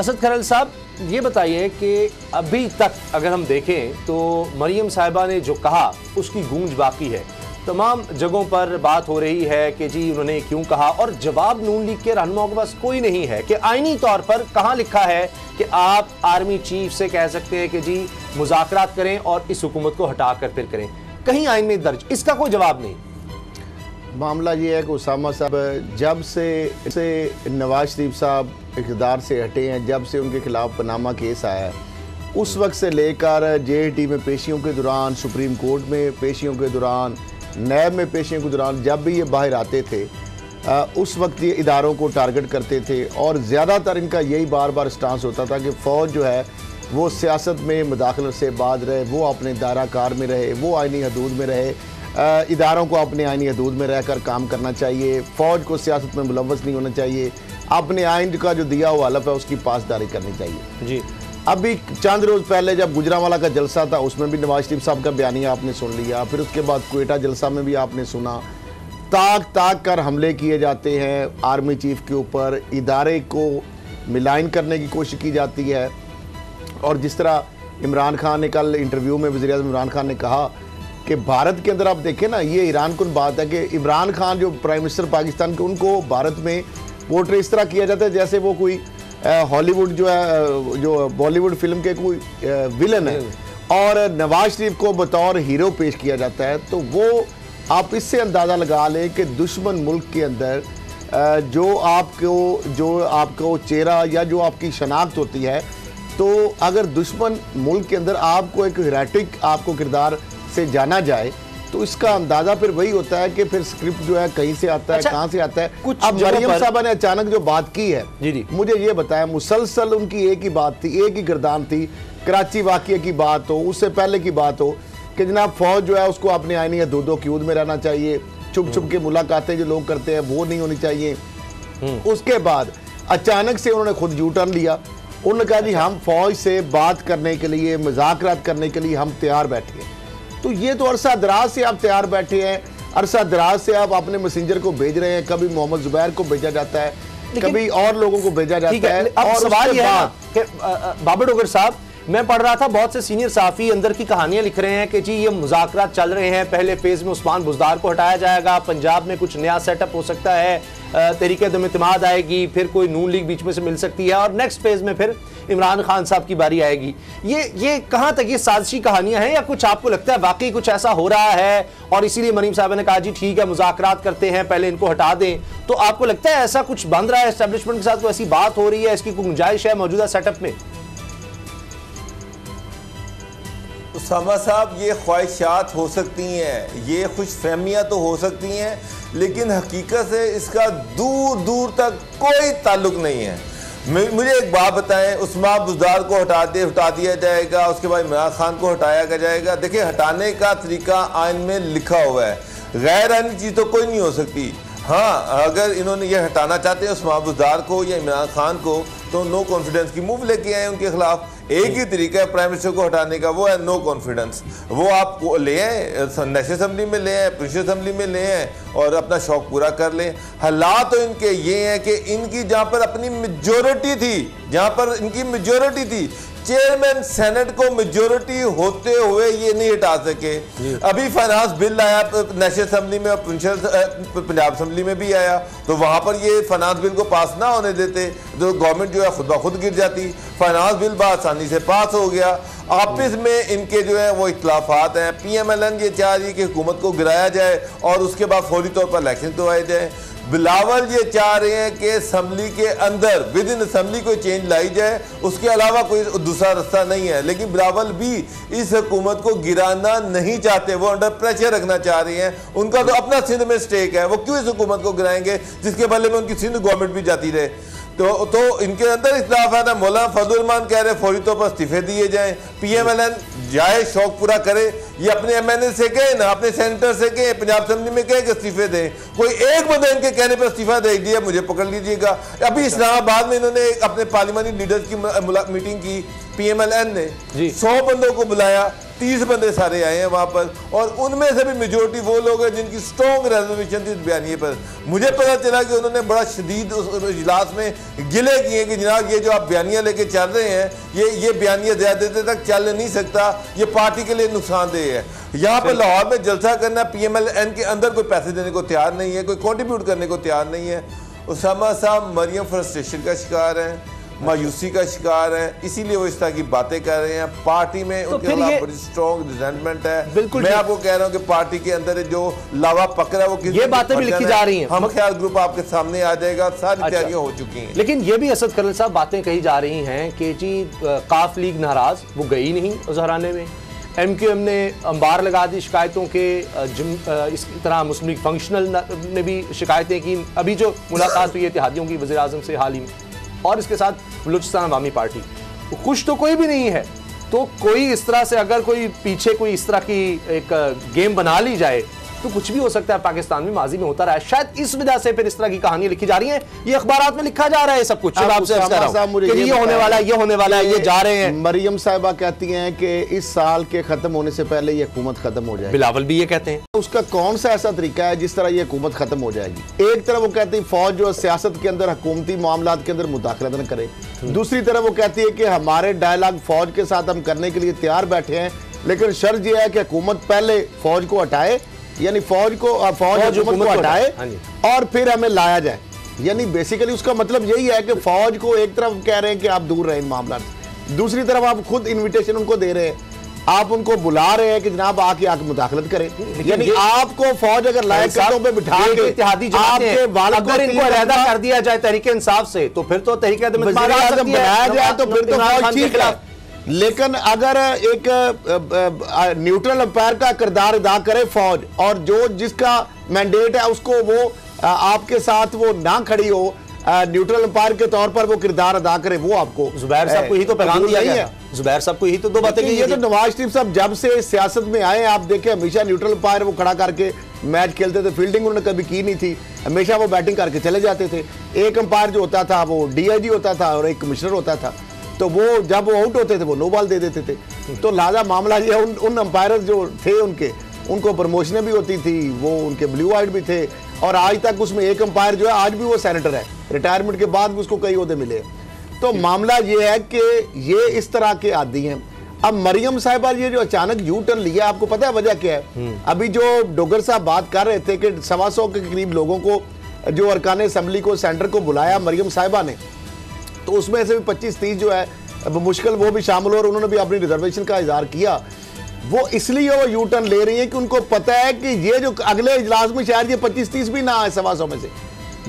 असद खरल साहब, ये बताइए कि अभी तक अगर हम देखें तो मरियम साहिबा ने जो कहा उसकी गूंज बाकी है। तमाम जगहों पर बात हो रही है कि जी उन्होंने क्यों कहा, और जवाब नून लीग के रहनुमाओं के पास कोई नहीं है कि आईनी तौर पर कहाँ लिखा है कि आप आर्मी चीफ से कह सकते हैं कि जी मुज़ाकरात करें और इस हुकूमत को हटा कर फिर करें। कहीं आइन में दर्ज, इसका कोई जवाब नहीं। मामला ये है कि उसामा साहब जब से नवाज शरीफ साहब इक़्तिदार से हटे हैं, जब से उनके खिलाफ पनामा केस आया है, उस वक्त से लेकर JAT में पेशियों के दौरान, सुप्रीम कोर्ट में पेशियों के दौरान, नैब में पेशियों के दौरान, जब भी ये बाहर आते थे उस वक्त ये इदारों को टारगेट करते थे। और ज़्यादातर इनका यही बार बार स्टांस होता था कि फ़ौज जो है वो सियासत में मुदाखलत से बाज रहे, वो अपने दायरा कार में रहे, वो आइनी हदूद में रहे, इदारों को अपने आइनी हदूद में रहकर काम करना चाहिए, फ़ौज को सियासत में मुलव्वस नहीं होना चाहिए, अपने आइन का जो दिया हुआ हलफ है उसकी पासदारी करनी चाहिए जी। अभी चंद रोज़ पहले जब गुजरांवाला का जलसा था उसमें भी नवाज शरीफ साहब का बयानिया आपने सुन लिया, फिर उसके बाद क्वेटा जलसा में भी आपने सुना। ताक कर हमले किए जाते हैं आर्मी चीफ के ऊपर, इदारे को मिलाइन करने की कोशिश की जाती है। और जिस तरह इमरान खान ने कल इंटरव्यू में वज़ीर आज़म इमरान खान ने कहा कि भारत के अंदर आप देखें ना, ये ईरान कुन बात है कि इमरान खान जो प्राइम मिनिस्टर पाकिस्तान के, उनको भारत में पोर्ट्रे इस तरह किया जाता है जैसे वो कोई हॉलीवुड जो है, जो बॉलीवुड फिल्म के कोई विलन है, और नवाज शरीफ को बतौर हीरो पेश किया जाता है। तो वो आप इससे अंदाज़ा लगा लें कि दुश्मन मुल्क के अंदर जो आपको चेहरा या जो आपकी शनाख्त होती है, तो अगर दुश्मन मुल्क के अंदर आपको एक हिराटिक आपको किरदार से जाना जाए तो इसका अंदाजा फिर वही होता है कि फिर स्क्रिप्ट जो है कहीं से आता है, अच्छा, कहाँ से आता है। अब मरियम साहबा ने अचानक जो बात की है, जी। मुझे ये बताया, मुसलसल उनकी एक ही बात थी, एक ही गर्दान थी, कराची वाक़ये की बात हो, उससे पहले की बात हो कि जनाब फ़ौज जो है उसको अपने आइनी हदूदों की हूद में रहना चाहिए, छुप छुप के मुलाकातें जो लोग करते हैं वो नहीं होनी चाहिए। उसके बाद अचानक से उन्होंने खुद यू टर्न लिया, उन्होंने कहा जी हम फ़ौज से बात करने के लिए, मुज़ाकरात करने के लिए हम तैयार बैठे हैं। तो ये तो अरसा दराज से आप तैयार बैठे हैं, अरसा दराज से आप अपने मैसेंजर को भेज रहे हैं, कभी मोहम्मद जुबैर को भेजा जाता है, कभी और लोगों को भेजा जाता है। और सवाल ये है कि बाबर डोगर साहब, मैं पढ़ रहा था बहुत से सीनियर सहाफ़ी अंदर की कहानियां लिख रहे हैं कि जी ये मुज़ाकरात चल रहे हैं, पहले फेज़ में उस्मान बुज़दार को हटाया जाएगा, पंजाब में कुछ नया सेटअप हो सकता है, तहरीक दम-ए-इत्तेमाद आएगी, फिर कोई नून लीग बीच में से मिल सकती है, और नेक्स्ट फेज़ में फिर इमरान खान साहब की बारी आएगी। ये कहाँ तक ये साजिशी कहानियां हैं, या कुछ आपको लगता है वाकई कुछ ऐसा हो रहा है और इसीलिए मरीम साहब ने कहा जी ठीक है मुज़ाकरात करते हैं, पहले इनको हटा दें? तो आपको लगता है ऐसा कुछ बन रहा है एस्टेब्लिशमेंट के साथ, कोई ऐसी बात हो रही है, इसकी कोई गुंजाइश है मौजूदा सेटअप में? उसामा साहब, ये ख्वाहिशात हो सकती हैं, ये खुशफहमियाँ तो हो सकती हैं, लेकिन हकीकत से इसका दूर दूर तक कोई ताल्लुक नहीं है। मुझे एक बात बताएं, उस्मान बुज़दार को हटा दिया जाएगा, उसके बाद इमरान खान को हटाया जाएगा। देखिए, हटाने का तरीका आइन में लिखा हुआ है, गैर आइनी चीज़ तो कोई नहीं हो सकती। हाँ, अगर इन्होंने ये हटाना चाहते हैं उस्मान बुज़दार को या इमरान खान को, तो नो कॉन्फिडेंस की मूव लेके आए उनके खिलाफ। एक ही तरीका है प्राइम मिनिस्टर को हटाने का, वो है नो कॉन्फिडेंस। वो आप ले आए, नेशनल असम्बली में ले आए, प्रोविंशियल असम्बली में ले आए और अपना शौक पूरा कर लें। हालात तो इनके ये हैं कि इनकी जहाँ पर अपनी मेजोरिटी थी, जहाँ पर इनकी मेजोरिटी थी, चेयरमैन सेनेट को मेजोरिटी होते हुए ये नहीं हटा सके। अभी फाइनेंस बिल आया नेशनल असम्बली में और पंजाब असम्बली में भी आया, तो वहां पर ये फाइनेंस बिल को पास ना होने देते तो गवर्नमेंट जो है खुद ब खुद गिर जाती। फाइनेंस बिल आसानी से पास हो गया। आपस में इनके जो है वो इख्तलाफात हैं। PMLN ये चाह रही है कि हुकूमत को गिराया जाए और उसके बाद फौरी तौर पर इलेक्शन करवाए जाए। बिलावल ये चाह रहे हैं कि असम्बली के अंदर विद इन असम्बली कोई चेंज लाई जाए, उसके अलावा कोई दूसरा रास्ता नहीं है। लेकिन बिलावल भी इस हुकूमत को गिराना नहीं चाहते, वो अंडर प्रेशर रखना चाह रही हैं। उनका तो अपना सिंध में स्टेक है, वो क्यों इस हुकूमत को गिराएंगे जिसके बदले में उनकी सिंध गवर्नमेंट भी जाती रहे। तो इनके अंदर इख्तिलाफ है ना। मौलाना फजल रहमान कह रहे फौरी तौर पर इस्तीफे दिए जाएं, PMLN जाए शौक पूरा करे, ये अपने MNA से कहे ना, अपने सेनेटर से कहे, पंजाब असम्बली में कहे कि इस्तीफे दें। कोई एक बंदा इनके कहने पर इस्तीफा दे दिया, मुझे पकड़ लीजिएगा। अभी इस्लामाबाद में इन्होंने अपने पार्लिमानी लीडर्स की मीटिंग की, PMLN ने 100 बंदों को बुलाया 30 बंदे सारे आए हैं वहाँ पर, और उनमें से भी मेजोरिटी वो लोग हैं जिनकी स्ट्रॉन्ग रेजोल्यूशन थी बयानिए पर। मुझे पता चला कि उन्होंने बड़ा शदीद उस इजलास में गिले किए कि जनाब ये जो आप बयानिया लेके चल रहे हैं, ये बयानिया ज़्यादा देर तक चल नहीं सकता, ये पार्टी के लिए नुकसानदेह है। यहाँ पर लाहौर में जलसा करना, PMLN के अंदर कोई पैसे देने को तैयार नहीं है, कोई कंट्रीब्यूट करने को तैयार नहीं है। उसामा साहब मरियम फ्रस्ट्रेशन का शिकार है, मायूसी का शिकार है, इसीलिए वो इस तरह की बातें कर रहे हैं। पार्टी में तो उनके खिलाफ बड़ी स्ट्रॉन्ग रिजेंटमेंट है। बिल्कुल, मैं आपको कह रहा हूँ कि पार्टी के अंदर जो लावा पकड़ा वो किस, ये बातें भी लिखी जा रही हैं। हम ख्याल ग्रुप आपके सामने आ जाएगा, सारी तैयारियां हो चुकी हैं। लेकिन ये भी असद कर्नल साहब बातें कही जा रही हैं कि जी काफ लीग नाराज, वो गई नहीं जहराने में। MQM ने अंबार लगा दी शिकायतों के, इस तरह मुस्लिम लीग फंक्शनल ने भी शिकायतें की। अभी जो मुलाकात हुई इत्तेहादियों की वज़ीर आज़म से हाल ही में, और इसके साथ बलूचिस्तान अवामी पार्टी, खुश तो कोई भी नहीं है। तो कोई इस तरह से अगर कोई पीछे कोई इस तरह की एक गेम बना ली जाए तो कुछ भी हो सकता है। पाकिस्तान में माजी में होता रहा है, शायद इस वजह से फिर इस तरह की कहानियां लिखी जा रही हैं। ये अखबारात में लिखा जा रहा है सब कुछ, ये होने वाला है, ये होने वाला है, ये जा रहे हैं। मरियम साहिबा कहती हैं कि इस साल के खत्म होने से पहले ये हुकूमत खत्म हो जाएगी। बिलावल भी ये कहते हैं। उसका कौन सा ऐसा तरीका है जिस तरह ये हुकूमत खत्म हो जाएगी? एक तरफ वो कहती है फौज जो सियासत के अंदर, हुकूमती मामलात के अंदर मुदाखलत न करे, दूसरी तरफ वो कहती है कि हमारे डायलॉग फौज के साथ हम करने के लिए तैयार बैठे हैं, लेकिन शर्त यह है कि हुकूमत पहले फौज को हटाए, यानी फौज हुकूमत को हटाए और फिर हमें लाया जाए। यानी बेसिकली उसका मतलब यही है कि फौज को एक तरफ कह रहे हैं कि आप दूर रहें मामला से, दूसरी तरफ आप खुद इनविटेशन उनको दे रहे हैं, आप उनको बुला रहे हैं कि जनाब आके मुदाखलत करें। यानी आपको फौज अगर लायक कदमों पे बिठा के इत्तेहादी आपके वालिद अगर इनको अलहदा कर दिया जाए तहरीक इंसाफ से, तो फिर तो तहरीक बनाया जाए तो फिर तो फौज ठीक है। लेकिन अगर एक न्यूट्रल अंपायर का किरदार अदा करे फौज, और जो जिसका मैंडेट है उसको वो आपके साथ वो ना खड़ी हो, न्यूट्रल अंपायर के तौर पर वो किरदार अदा करे, वो आपको जुबैर साहब को ही तो पैगाम दिया गया है। जुबैर साहब को ही तो दो बातें ये तो नवाज शरीफ साहब जब से सियासत में आए, आप देखें हमेशा न्यूट्रल अंपायर वो खड़ा करके मैच खेलते थे, फील्डिंग उन्होंने कभी की नहीं थी, हमेशा वो बैटिंग करके चले जाते थे। एक अंपायर जो होता था वो DIG होता था और एक कमिश्नर होता था, तो वो जब वो आउट होते थे वो नो बॉल दे देते थे। तो लिहाजा मामला ये उन अंपायर जो थे उनको प्रमोशनें भी होती थी, वो उनके ब्लू आइड भी थे, और आज तक उसमें एक अंपायर जो है आज भी वो सेनेटर है, रिटायरमेंट के बाद भी उसको कई ओहदे मिले। तो मामला ये है कि ये इस तरह के आदी हैं। अब मरियम साहिबा ये जो अचानक यू टर्न लिया, आपको पता है वजह क्या है? अभी जो डोगर साहब बात कर रहे थे कि 125 के करीब लोगों को जो अरकान असम्बली को सेंटर को बुलाया मरियम साहिबा ने, तो उसमें से भी 25-30 जो है मुश्किल वो भी शामिल हो, और उन्होंने भी अपनी रिजर्वेशन का इजहार किया। वो इसलिए वो यू टर्न ले रही है कि उनको पता है कि ये जो अगले इजलास में शायद ये 25-30 भी ना आए 125 में से।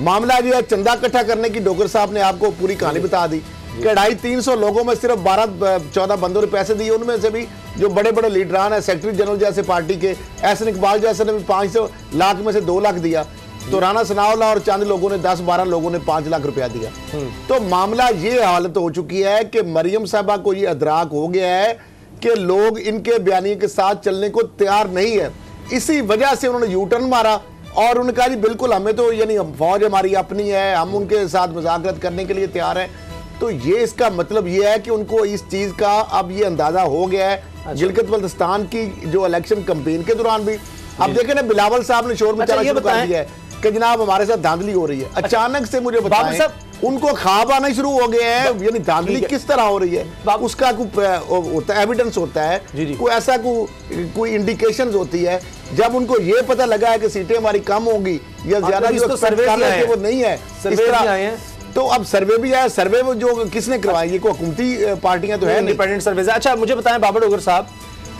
मामला जो है चंदा इकट्ठा करने की डोगर साहब ने आपको पूरी कहानी बता दी कि 250-300 लोगों में सिर्फ 12-14 बंदों ने पैसे दिए, उनमें से भी जो बड़े बड़े लीडरान है, सेक्रेटरी जनरल जैसे पार्टी के एहसन इकबाल जैसे ने भी 500 लाख में से 2 लाख दिया, तो राना सनाउल्लाह और चंद लोगों ने 10-12 लोगों ने 5 लाख रुपया दिया। तो मामला ये हालत हो चुकी है कि मरियम साहबा को ये अदराक हो गया है कि लोग इनके बयानी के साथ चलने को तैयार नहीं है। इसी वजह से उन्होंने यू टर्न मारा और उन्होंने कहा जी बिल्कुल हमें तो यानी फौज हमारी अपनी है, हम उनके साथ मुज़ाकरत करने के लिए तैयार हैं। तो ये इसका मतलब ये है कि उनको इस चीज़ का अब ये अंदाज़ा हो गया है। गिलगित बल्तिस्तान की जो इलेक्शन कैंपेन के दौरान भी अब देखें ना, बिलावल साहब ने शोर मचाना शुरू कर दिया है कि जनाब हमारे साथ धांधली हो रही है। अचानक से मुझे बताएं, उनको ख्वाब आना शुरू हो गए हैं, यानी धांधली किस तरह हो रही है उसका कोई एविडेंस होता है, कोई ऐसा कोई इंडिकेशंस होती है। जब उनको ये पता लगा है कि सीटें हमारी कम होंगी या ज्यादा जो सर्वे वो नहीं है इस तरह, तो अब सर्वे भी आया। सर्वे जो किसने करवाया, ये कोई हुकूमती पार्टियां तो है, इंडिपेंडेंट सर्वे। अच्छा मुझे बताएं बाबर डोगर साहब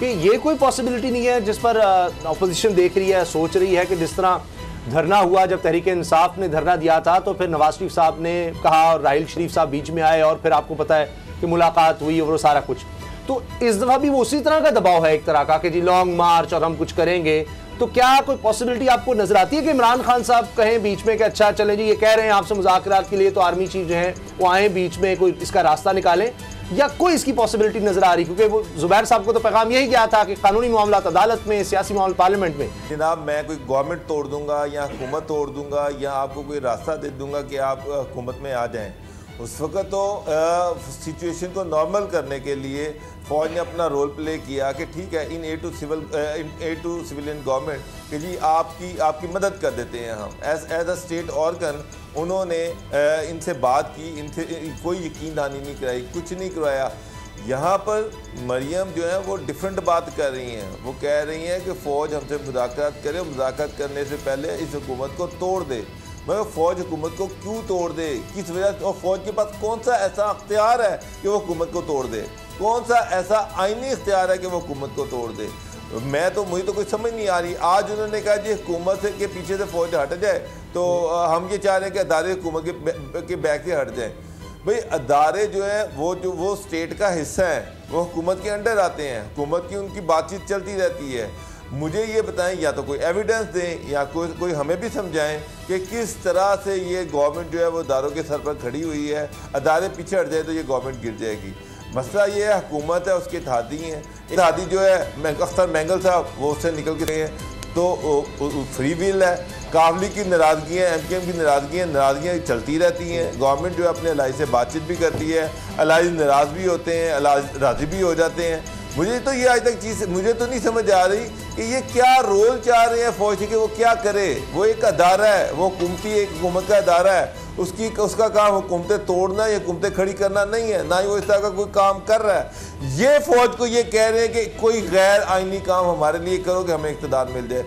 कि ये कोई पॉसिबिलिटी नहीं है जिस पर अपोजिशन देख रही है, सोच रही है कि जिस तरह धरना हुआ, जब तहरीक इंसाफ ने धरना दिया था तो फिर नवाज शरीफ साहब ने कहा और राहिल शरीफ साहब बीच में आए और फिर आपको पता है कि मुलाकात हुई और वो सारा कुछ, तो इस दफा भी वो उसी तरह का दबाव है एक तरह का कि जी लॉन्ग मार्च और हम कुछ करेंगे। तो क्या कोई पॉसिबिलिटी आपको नजर आती है कि इमरान खान साहब कहें बीच में कि अच्छा चलें जी, ये कह रहे हैं आपसे मुज़ाकरात के लिए, तो आर्मी चीफ जो है वो आए बीच में, कोई इसका रास्ता निकालें, या कोई इसकी पॉसिबिलिटी नजर आ रही? क्योंकि वो जुबैर साहब को तो पैगाम यही गया था कि कानूनी मामला अदालत में, सियासी मामला पार्लियामेंट में। जनाब मैं कोई गवर्नमेंट तोड़ दूंगा या हुकूमत तोड़ दूंगा या आपको कोई रास्ता दे दूंगा कि आप हुकूमत में आ जाएं, उस वक्त तो सिचुएशन को नॉर्मल करने के लिए फौज ने अपना रोल प्ले किया कि ठीक है इन ए टू सिविलियन गवर्नमेंट कि जी आपकी मदद कर देते हैं हम एज अ स्टेट ऑर्गन। उन्होंने इनसे बात की, इनसे कोई यकीन दहानी नहीं कराई, कुछ नहीं करवाया। यहाँ पर मरियम जो है वो डिफरेंट बात कर रही हैं। वो कह रही हैं कि फ़ौज हमसे मुज़ाकरात करे, मुज़ाकरात करने से पहले इस हुकूमत को तोड़ दे। मगर फ़ौज हुकूमत को क्यों तोड़ दे, किस वजह से, और फ़ौज के पास कौन सा ऐसा अख्तियार है कि वो हुकूमत को तोड़ दे, कौन सा ऐसा आईनी इख्तियार है कि वो हुकूमत को तोड़ दे। मुझे तो कुछ समझ नहीं आ रही। आज उन्होंने कहा जी हुकूमत के पीछे से फ़ौज हट जाए, तो हम ये चाह रहे हैं कि अदारे हुकूमत के बैक से हट जाएँ। भाई अदारे जो है वो स्टेट का हिस्सा है, वो हुकूमत के अंडर आते हैं, हुकूमत की उनकी बातचीत चलती रहती है। मुझे ये बताएं, या तो कोई एविडेंस दें या कोई हमें भी समझाएं कि किस तरह से ये गवर्नमेंट जो है वो अदारों के सर पर खड़ी हुई है। अदारे पीछे हट जाए तो ये गवर्नमेंट गिर जाएगी। मसला ये है हुकूमत है, उसके इत्तेहादी हैं। इत्तेहादी जो है अख्तर मैंगल साहब वो उससे निकल के रहे हैं, तो फ्री विल है। काबली की नाराज़गियाँ, MKM की नाराज़गियाँ चलती रहती हैं। गवर्नमेंट जो है अपने अलाई से बातचीत भी करती है, अलाई नाराज़ भी होते हैं, अलाई राज़ी भी हो जाते हैं। मुझे तो ये आज तक चीज़ मुझे तो नहीं समझ आ रही कि ये क्या रोल चाह रहे हैं फौज के, वो क्या करे। वो एक अदारा है, वो एक हुकूमत का अदारा है, उसका काम हुकूमतें तोड़ना या हुकूमतें खड़ी करना नहीं है, ना ही वो इस तरह का कोई काम कर रहा है। ये फौज को ये कह रहे हैं कि कोई गैर आइनी काम हमारे लिए करो कि हमें इक़्तिदार मिल जाए।